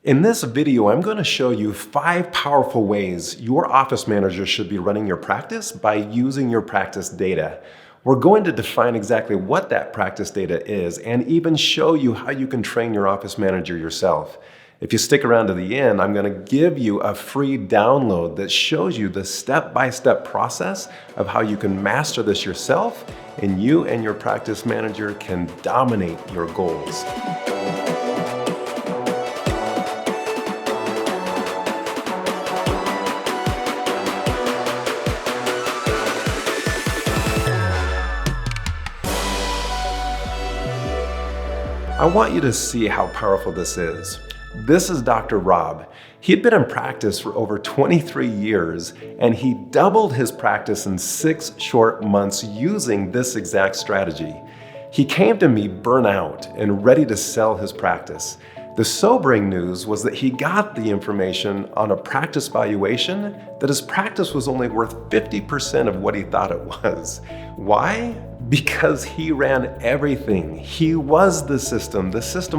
In this video, I'm going to show you 5 powerful ways your office manager should be running your practice by using your practice data. We're going to define exactly what that practice data is and even show you how you can train your office manager yourself. If you stick around to the end, I'm going to give you a free download that shows you the step-by-step process of how you can master this yourself, and you and your practice manager can dominate your goals. I want you to see how powerful this is. This is Dr. Rob. He had been in practice for over 23 years, and he doubled his practice in 6 short months using this exact strategy. He came to me burnt out and ready to sell his practice. The sobering news was that he got the information on a practice valuation that his practice was only worth 50% of what he thought it was. Why? Because he ran everything. He was the system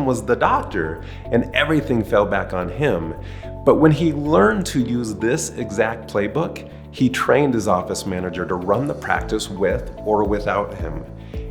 was the doctor, and everything fell back on him. But when he learned to use this exact playbook, he trained his office manager to run the practice with or without him.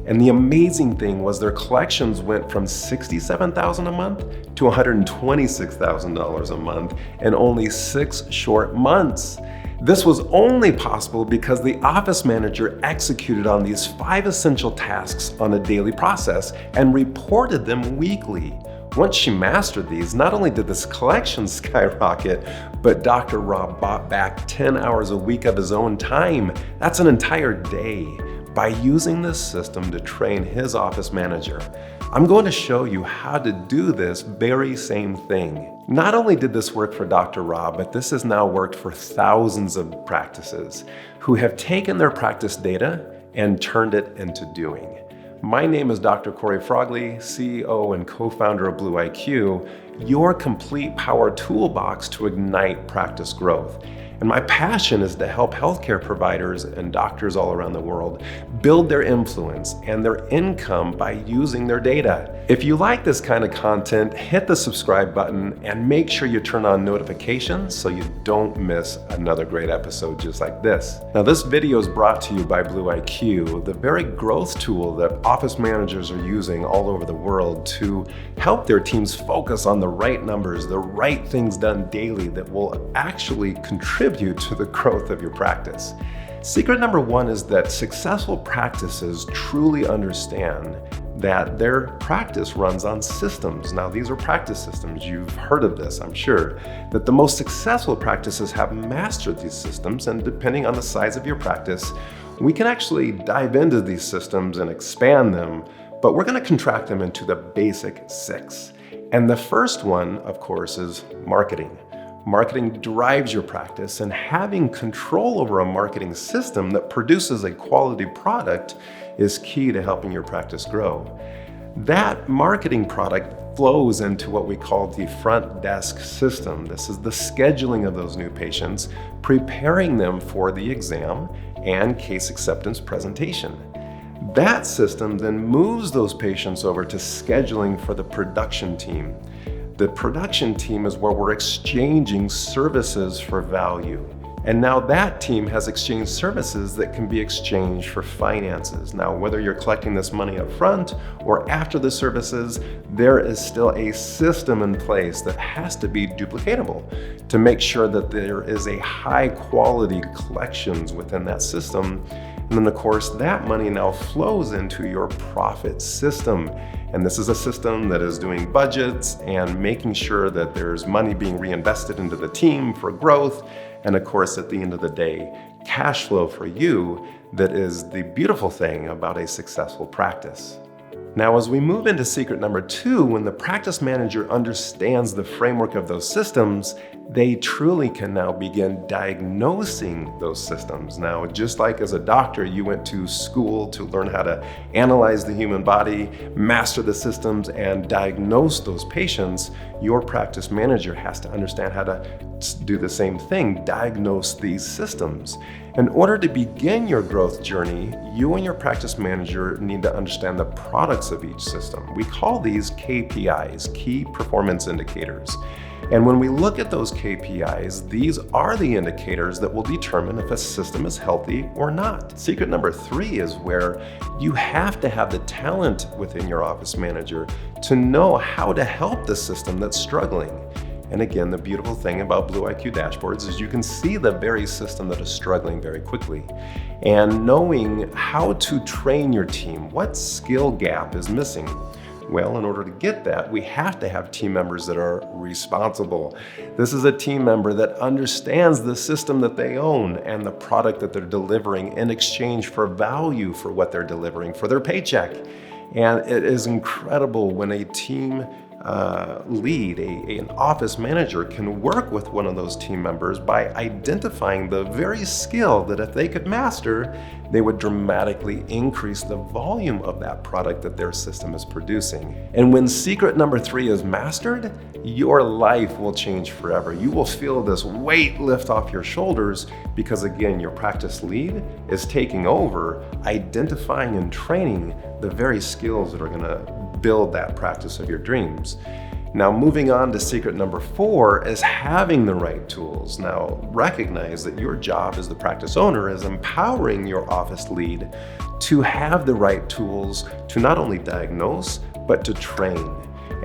And the amazing thing was their collections went from $67,000 a month to $126,000 a month in only 6 short months. This was only possible because the office manager executed on these 5 essential tasks on a daily process and reported them weekly. Once she mastered these, not only did this collection skyrocket, but Dr. Rob bought back 10 hours a week of his own time. That's an entire day. By using this system to train his office manager, I'm going to show you how to do this very same thing. Not only did this work for Dr. Rob, but this has now worked for thousands of practices who have taken their practice data and turned it into doing. My name is Dr. Corey Frogley, CEO and co-founder of BlueIQ, your complete power toolbox to ignite practice growth. And my passion is to help healthcare providers and doctors all around the world build their influence and their income by using their data. If you like this kind of content, hit the subscribe button and make sure you turn on notifications so you don't miss another great episode just like this. Now, this video is brought to you by BlueIQ, the very growth tool that office managers are using all over the world to help their teams focus on the right numbers, the right things done daily that will actually contribute to the growth of your practice. Secret number 1 is that successful practices truly understand that their practice runs on systems. Now, these are practice systems. You've heard of this, I'm sure, that the most successful practices have mastered these systems, and depending on the size of your practice, we can actually dive into these systems and expand them, but we're going to contract them into the basic 6. And the first one, of course, is marketing. Marketing drives your practice, and having control over a marketing system that produces a quality product is key to helping your practice grow. That marketing product flows into what we call the front desk system. This is the scheduling of those new patients, preparing them for the exam and case acceptance presentation. That system then moves those patients over to scheduling for the production team. The production team is where we're exchanging services for value. And now that team has exchanged services that can be exchanged for finances. Now, whether you're collecting this money up front or after the services, there is still a system in place that has to be duplicatable to make sure that there is a high quality collections within that system. And then of course, that money now flows into your profit system. And this is a system that is doing budgets and making sure that there's money being reinvested into the team for growth. And of course, at the end of the day, cash flow for you that is the beautiful thing about a successful practice. Now, as we move into secret number 2, when the practice manager understands the framework of those systems, they truly can now begin diagnosing those systems. Now, just like as a doctor, you went to school to learn how to analyze the human body, master the systems, and diagnose those patients, your practice manager has to understand how to do the same thing, diagnose these systems. In order to begin your growth journey, you and your practice manager need to understand the products of each system. We call these KPIs, key performance indicators. And when we look at those KPIs, these are the indicators that will determine if a system is healthy or not. Secret number 3 is where you have to have the talent within your office manager to know how to help the system that's struggling. And again, the beautiful thing about BlueIQ dashboards is you can see the very system that is struggling very quickly. And knowing how to train your team, what skill gap is missing. Well, in order to get that, we have to have team members that are responsible. This is a team member that understands the system that they own and the product that they're delivering in exchange for value for what they're delivering for their paycheck. And it is incredible when a team lead, an office manager can work with one of those team members by identifying the very skill that if they could master, they would dramatically increase the volume of that product that their system is producing. And when secret number 3 is mastered, your life will change forever. You will feel this weight lift off your shoulders because again, your practice lead is taking over, identifying and training the very skills that are gonna build that practice of your dreams. Now, moving on to secret number 4 is having the right tools. Now, recognize that your job as the practice owner is empowering your office lead to have the right tools to not only diagnose, but to train.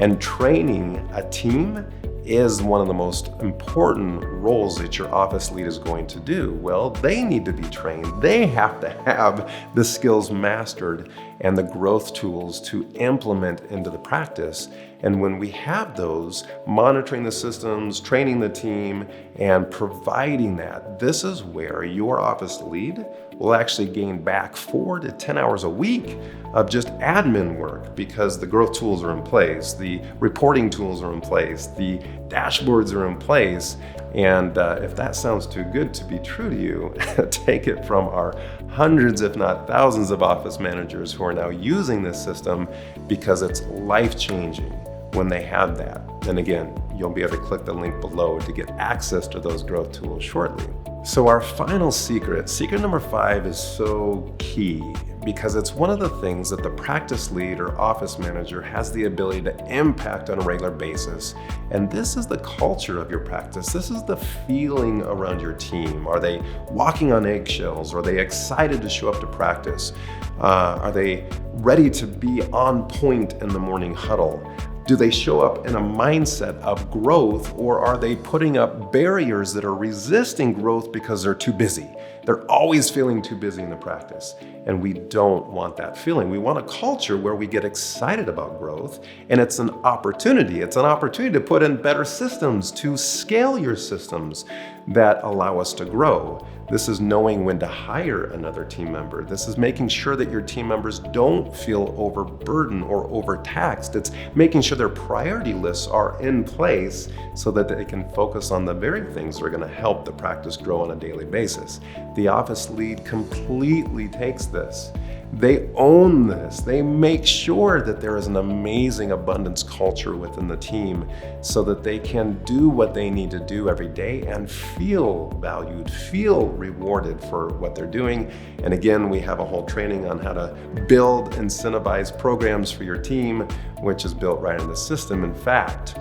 And training a team is one of the most important roles that your office lead is going to do. Well, they need to be trained. They have to have the skills mastered and the growth tools to implement into the practice. And when we have those, monitoring the systems, training the team, and providing that, this is where your office lead will actually gain back 4 to 10 hours a week of just admin work because the growth tools are in place, the reporting tools are in place, the dashboards are in place. And if that sounds too good to be true to you, take it from our hundreds, if not thousands of office managers who are now using this system because it's life-changing when they have that. And again, you'll be able to click the link below to get access to those growth tools shortly. So our final secret number 5 is so key because it's one of the things that the practice lead or office manager has the ability to impact on a regular basis. And this is the culture of your practice. This is the feeling around your team. Are they walking on eggshells? Are they excited to show up to practice? Are they ready to be on point in the morning huddle? Do they show up in a mindset of growth, or are they putting up barriers that are resisting growth because they're too busy? They're always feeling too busy in the practice, and we don't want that feeling. We want a culture where we get excited about growth, and it's an opportunity. It's an opportunity to put in better systems, to scale your systems that allow us to grow. This is knowing when to hire another team member. This is making sure that your team members don't feel overburdened or overtaxed. It's making sure their priority lists are in place so that they can focus on the very things that are going to help the practice grow on a daily basis. The office lead completely takes this. They own this. They make sure that there is an amazing abundance culture within the team so that they can do what they need to do every day and feel valued, feel rewarded for what they're doing. And again, we have a whole training on how to build incentivized programs for your team, which is built right in the system. In fact,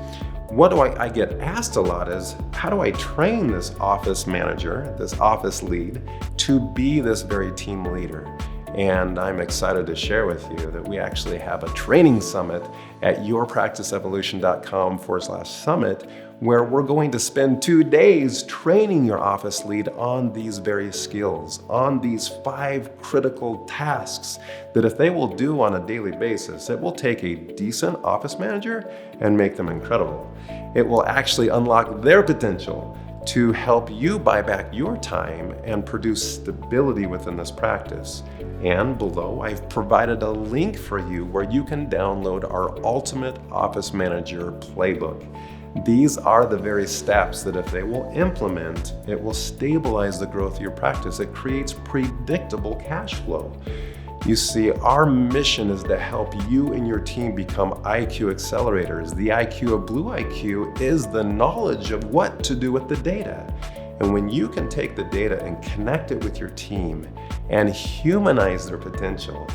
what do I get asked a lot is, how do I train this office manager, this office lead, to be this very team leader? And I'm excited to share with you that we actually have a training summit at yourpracticeevolution.com/summit, where we're going to spend 2 days training your office lead on these various skills, on these 5 critical tasks that if they will do on a daily basis, it will take a decent office manager and make them incredible. It will actually unlock their potential to help you buy back your time and produce stability within this practice. And below, I've provided a link for you where you can download our Ultimate Office Manager Playbook. These are the very steps that if they will implement, it will stabilize the growth of your practice. It creates predictable cash flow. You see, our mission is to help you and your team become IQ accelerators. The IQ of BlueIQ is the knowledge of what to do with the data. And when you can take the data and connect it with your team and humanize their potential,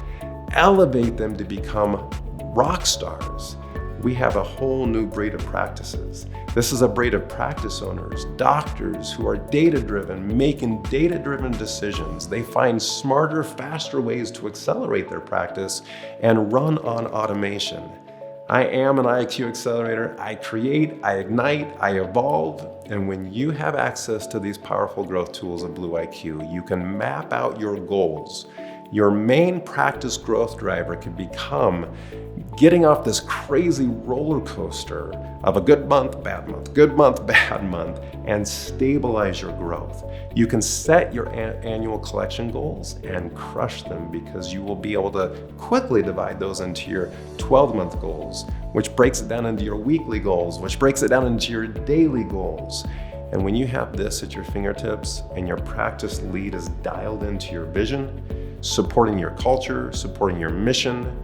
elevate them to become rock stars, we have a whole new breed of practices. This is a breed of practice owners, doctors who are data-driven, making data-driven decisions. They find smarter, faster ways to accelerate their practice and run on automation. I am an IQ accelerator. I create, I ignite, I evolve. And when you have access to these powerful growth tools of BlueIQ, you can map out your goals. Your main practice growth driver can become getting off this crazy roller coaster of a good month, bad month, good month, bad month, and stabilize your growth. You can set your annual collection goals and crush them because you will be able to quickly divide those into your 12-month goals, which breaks it down into your weekly goals, which breaks it down into your daily goals. And when you have this at your fingertips and your practice lead is dialed into your vision, supporting your culture, supporting your mission,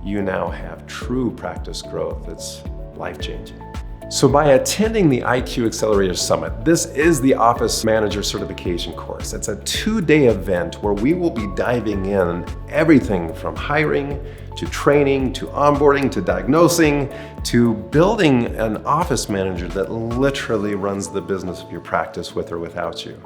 you now have true practice growth that's life-changing. So by attending the IQ Accelerator Summit, this is the Office Manager Certification course. It's a 2-day event where we will be diving in everything from hiring to training to onboarding to diagnosing to building an office manager that literally runs the business of your practice with or without you.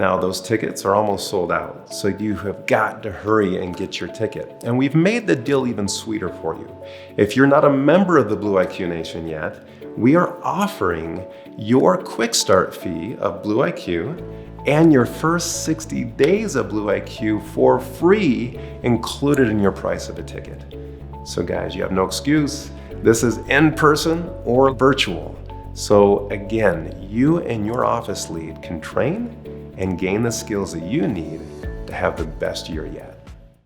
Now, those tickets are almost sold out, so you have got to hurry and get your ticket. And we've made the deal even sweeter for you. If you're not a member of the BlueIQ Nation yet, we are offering your quick start fee of BlueIQ and your first 60 days of BlueIQ for free included in your price of a ticket. So guys, you have no excuse. This is in person or virtual. So again, you and your office lead can train and gain the skills that you need to have the best year yet.